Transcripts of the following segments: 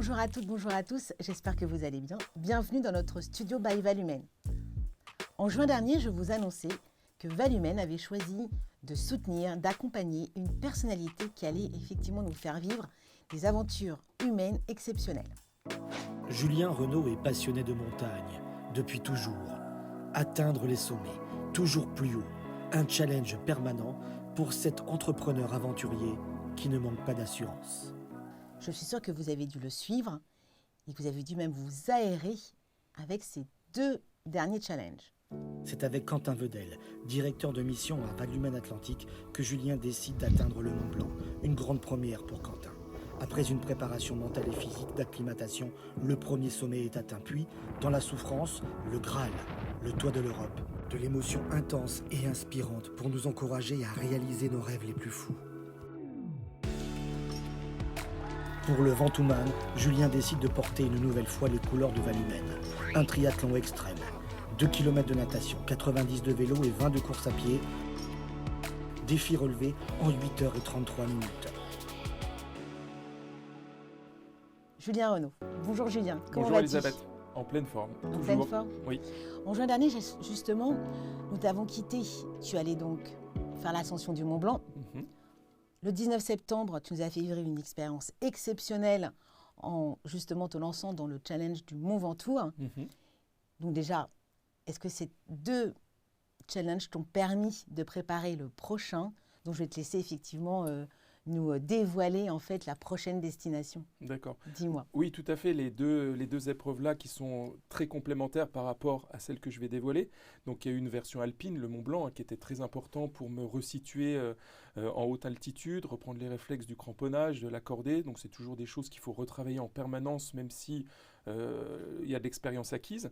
Bonjour à toutes, bonjour à tous, j'espère que vous allez bien. Bienvenue dans notre studio by Valumen. En juin dernier, je vous annonçais que Valumen avait choisi de soutenir, d'accompagner une personnalité qui allait effectivement nous faire vivre des aventures humaines exceptionnelles. Julien Renaud est passionné de montagne, depuis toujours. Atteindre les sommets, toujours plus haut, un challenge permanent pour cet entrepreneur aventurier qui ne manque pas d'assurance. Je suis sûre que vous avez dû le suivre et que vous avez dû même vous aérer avec ces 2 derniers challenges. C'est avec Quentin Vedel, directeur de mission à Valumen Atlantique, que Julien décide d'atteindre le Mont Blanc. Une grande première pour Quentin. Après une préparation mentale et physique d'acclimatation, le premier sommet est atteint. Puis, dans la souffrance, le Graal, le toit de l'Europe. De l'émotion intense et inspirante pour nous encourager à réaliser nos rêves les plus fous. Pour le Ventoux-Man, Julien décide de porter une nouvelle fois les couleurs de Valumen. Un triathlon extrême. 2 km de natation, 90 de vélo et 20 de course à pied. Défi relevé en 8h33 minutes. Julien Renaud. Bonjour Julien, comment Bonjour vas-tu ? Elisabeth, en pleine forme. En toujours. pleine forme ? Oui. En juin dernier, justement, nous t'avons quitté. Tu allais donc faire l'ascension du Mont Blanc. Mhm. Le 19 septembre, tu nous as fait vivre une expérience exceptionnelle en justement te lançant dans le challenge du Mont Ventoux. Mhm. Donc déjà, est-ce que ces 2 challenges t'ont permis de préparer le prochain ? Donc je vais te laisser effectivement nous dévoiler en fait la prochaine destination. D'accord. Dis-moi. Oui, tout à fait, les deux épreuves-là qui sont très complémentaires par rapport à celles que je vais dévoiler. Donc il y a eu une version alpine, le Mont Blanc, qui était très important pour me resituer en haute altitude, reprendre les réflexes du cramponnage, de la cordée. Donc c'est toujours des choses qu'il faut retravailler en permanence, même si il y a de l'expérience acquise.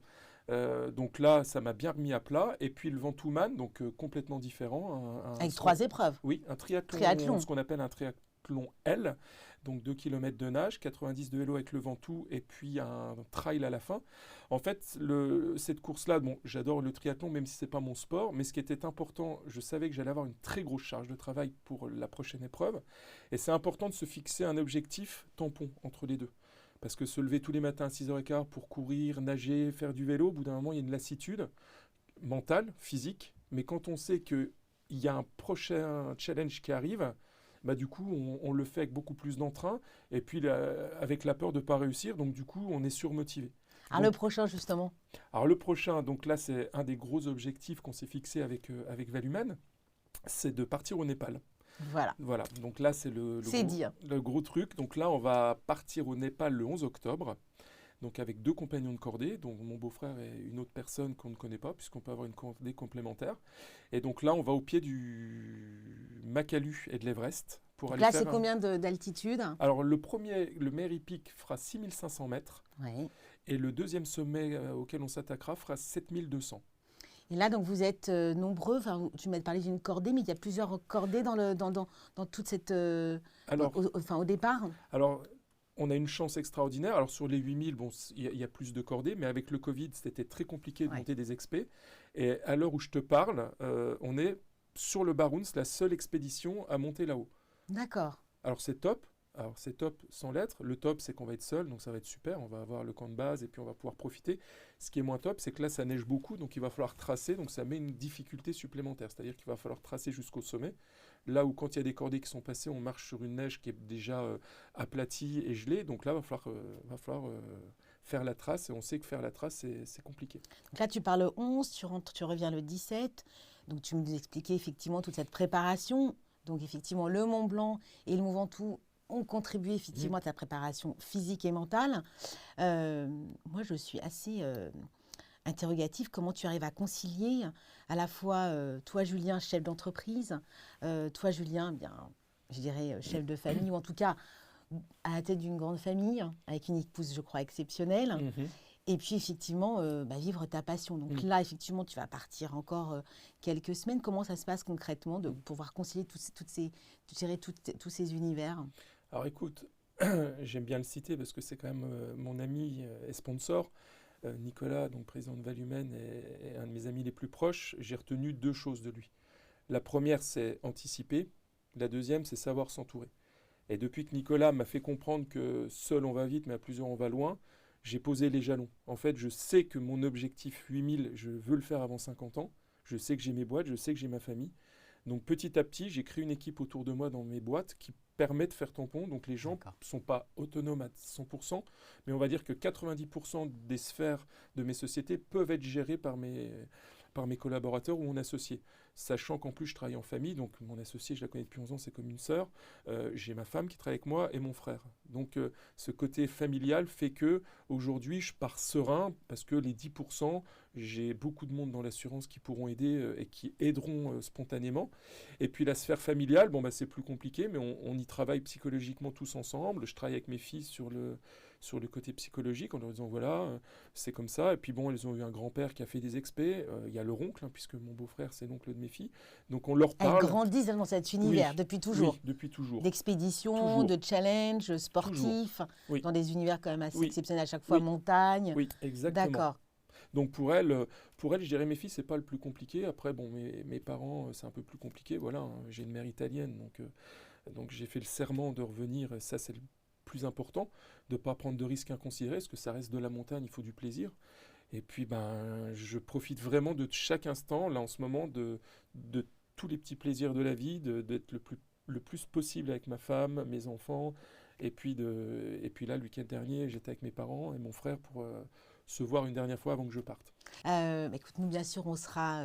Donc là, ça m'a bien remis à plat. Et puis le Ventoux-Man, donc complètement différent. Avec 3 épreuves. Oui, un triathlon, ce qu'on appelle un triathlon L, donc 2 km de nage, 90 de vélo avec le Ventoux et puis un trail à la fin. En fait, cette course-là, bon, j'adore le triathlon même si c'est pas mon sport, mais ce qui était important, je savais que j'allais avoir une très grosse charge de travail pour la prochaine épreuve et c'est important de se fixer un objectif tampon entre les deux. Parce que se lever tous les matins à 6h15 pour courir, nager, faire du vélo, au bout d'un moment, il y a une lassitude mentale, physique, mais quand on sait qu'il y a un prochain challenge qui arrive, bah du coup, on le fait avec beaucoup plus d'entrain, et puis avec la peur de ne pas réussir, donc du coup, on est surmotivé. Alors le prochain, justement. Alors le prochain, donc là, c'est un des gros objectifs qu'on s'est fixé avec Valumen, c'est de partir au Népal. Voilà. Donc là, c'est le gros truc. Donc là, on va partir au Népal le 11 octobre. Donc avec 2 compagnons de cordée, dont mon beau-frère et une autre personne qu'on ne connaît pas, puisqu'on peut avoir une cordée complémentaire. Et donc là, on va au pied du Makalu et de l'Everest. Donc là, c'est combien d'altitude ? Alors le meilleur pic fera 6500 mètres. Oui. Et le deuxième sommet auquel on s'attaquera fera 7200. Et là, donc, vous êtes nombreux. Enfin, tu m'as parlé d'une cordée, mais il y a plusieurs cordées dans toute cette... au départ. Alors, on a une chance extraordinaire. Alors, sur les 8000, bon, il y a plus de cordées, mais avec le Covid, c'était très compliqué de monter des expés. Et à l'heure où je te parle, on est sur le Barents, la seule expédition à monter là-haut. D'accord. Alors, c'est top. Alors, c'est top sans l'être. Le top, c'est qu'on va être seul, donc ça va être super. On va avoir le camp de base et puis on va pouvoir profiter. Ce qui est moins top, c'est que là, ça neige beaucoup, donc il va falloir tracer. Donc, ça met une difficulté supplémentaire. C'est-à-dire qu'il va falloir tracer jusqu'au sommet. Là où, quand il y a des cordées qui sont passées, on marche sur une neige qui est déjà aplatie et gelée. Donc là, il va falloir faire la trace. Et on sait que faire la trace, c'est compliqué. Donc là, tu pars le 11, tu reviens le 17. Donc, tu nous expliquais effectivement toute cette préparation. Donc, effectivement, le Mont Blanc et le Mont Ventoux ont contribué effectivement à ta préparation physique et mentale. Moi, je suis assez interrogative. Comment tu arrives à concilier à la fois toi, Julien, chef d'entreprise, toi, Julien, bien, je dirais chef de famille, ou en tout cas à la tête d'une grande famille, avec une épouse, je crois, exceptionnelle. Et puis, effectivement, vivre ta passion. Donc là, effectivement, tu vas partir encore quelques semaines. Comment ça se passe concrètement de pouvoir concilier tous ces univers ? Alors écoute, j'aime bien le citer parce que c'est quand même mon ami et sponsor. Nicolas, donc président de Valumen, est un de mes amis les plus proches. J'ai retenu 2 choses de lui. La première, c'est anticiper. La deuxième, c'est savoir s'entourer. Et depuis que Nicolas m'a fait comprendre que seul on va vite, mais à plusieurs on va loin, j'ai posé les jalons. En fait, je sais que mon objectif 8000, je veux le faire avant 50 ans. Je sais que j'ai mes boîtes, je sais que j'ai ma famille. Donc petit à petit, j'ai créé une équipe autour de moi dans mes boîtes qui permet de faire tampon. Donc les gens ne sont pas autonomes à 100%, mais on va dire que 90% des sphères de mes sociétés peuvent être gérées par mes collaborateurs ou mon associé. Sachant qu'en plus je travaille en famille, donc mon associé je la connais depuis 11 ans, c'est comme une sœur. J'ai ma femme qui travaille avec moi et mon frère. Donc ce côté familial fait que aujourd'hui je pars serein parce que les 10%, j'ai beaucoup de monde dans l'assurance qui pourront aider et qui aideront spontanément. Et puis la sphère familiale, bon, c'est plus compliqué, mais on y travaille psychologiquement tous ensemble. Je travaille avec mes filles sur le côté psychologique en leur disant voilà, c'est comme ça. Et puis bon, elles ont eu un grand-père qui a fait des expés. Il y a leur oncle, puisque mon beau-frère, c'est l'oncle de mes filles. Donc on leur parle. Elles grandissent dans cet univers depuis toujours. Oui, depuis toujours. D'expéditions, de challenges sportifs, dans des univers quand même assez exceptionnels à chaque fois, montagne. Oui, exactement. D'accord. Donc pour elle, je dirais mes filles, c'est pas le plus compliqué. Après, bon, mes parents, c'est un peu plus compliqué. Voilà, hein. J'ai une mère italienne, donc j'ai fait le serment de revenir. Ça, c'est le plus important, de ne pas prendre de risques inconsidérés, parce que ça reste de la montagne, il faut du plaisir. Et puis, je profite vraiment de chaque instant, là en ce moment, de tous les petits plaisirs de la vie, d'être le plus possible avec ma femme, mes enfants. Et puis là, le week-end dernier, j'étais avec mes parents et mon frère pour se voir une dernière fois avant que je parte. Écoute, nous, bien sûr, on sera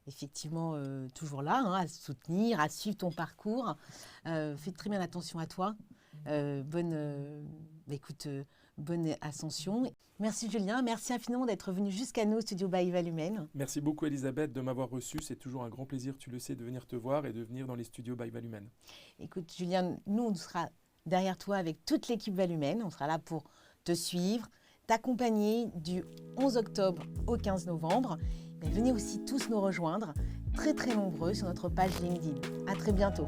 effectivement toujours là, à te soutenir, à suivre ton parcours. Fais très bien attention à toi. Bonne ascension. Merci Julien, merci infiniment d'être venu jusqu'à nous au studio by Valumène. Merci beaucoup Elisabeth de m'avoir reçu. C'est toujours un grand plaisir, tu le sais, de venir te voir et de venir dans les studios by Valumène. Écoute Julien, nous on sera derrière toi avec toute l'équipe Valumène. On sera là pour te suivre, t'accompagner du 11 octobre au 15 novembre. Mais venez aussi tous nous rejoindre, très très nombreux sur notre page LinkedIn. À très bientôt.